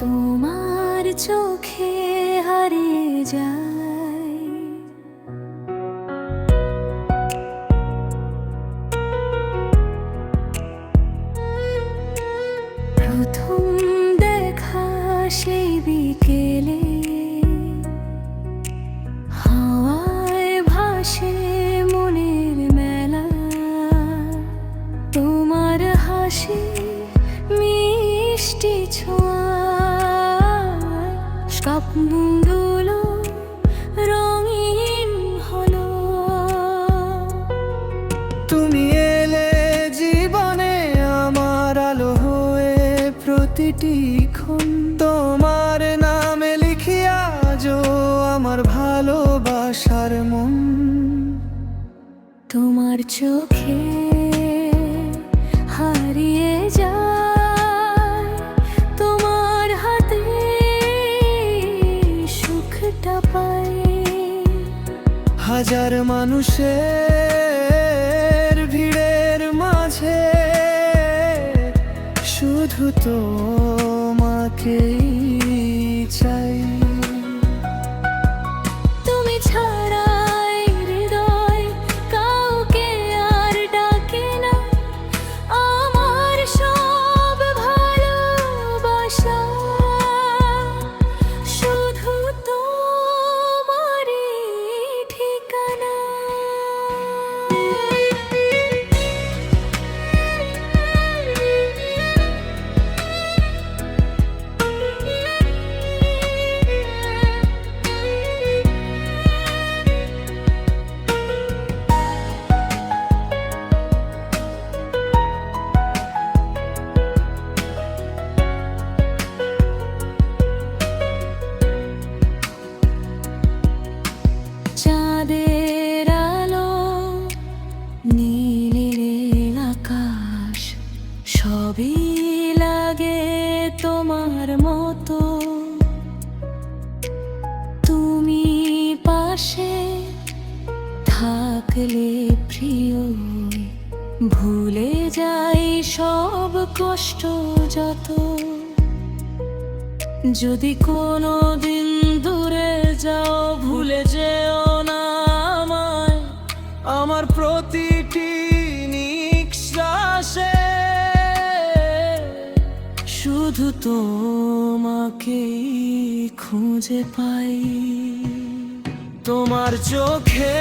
তোমার চোখে হারিয়ে যায় প্রথম দেখা সেই বিকেলে হাওয়ায় ভাসে মনের মেলা তোমার হাসি মিষ্টি ছোঁয়ায় স্বপ্নগুলো রঙিন হলো। তুমি এলে জীবনে আমার আলো হয়ে প্রতিটি ক্ষণ তোমার নামে লিখিয়া যো আমার ভালোবাসার মন। তোমার চোখে হারিয়ে যায় তোমার হাতে সুখটা পাই হাজার মানুষের ভিড়ের মাঝে শুধু তোমাকেই চাই। তুমি ছাড়াই হৃদয় কাউকে আর ডাকে না আমার সব ভালোবাসা শুধু তোমারই ঠিকানা। চাঁদের আলো নীল আকাশ সবই লাগে তোমার মতো। তুমি পাশে থাকলে প্রিয় ভুলে যাই সব কষ্ট যত। যদি কোনো দিন দূরে যাও ভুলে যেও না আমায় আমার প্রতিটি নিঃশ্বাসে শুধু তোমাকেই খুঁজে পাই। তোমার চোখে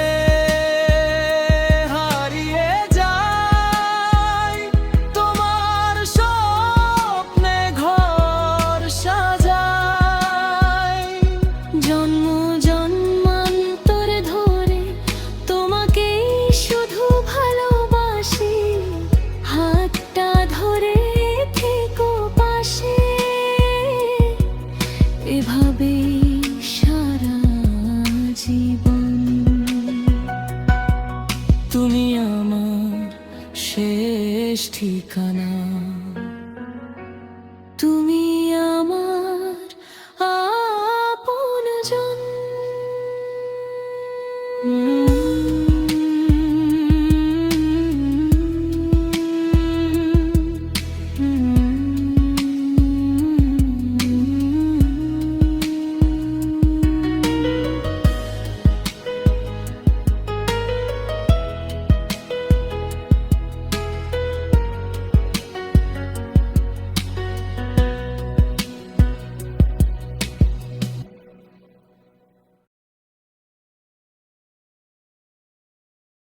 হারিয়ে যায় তোমার স্বপ্নে ঘর সাজায়। জন্ম জন্মান্তর ধরে তোমাকেই শুধু ভালোবাসি হাতটা ধরে থেকো পাশে এভাবেই সারা জীবন। তুমি আমার শেষ ঠিকানা।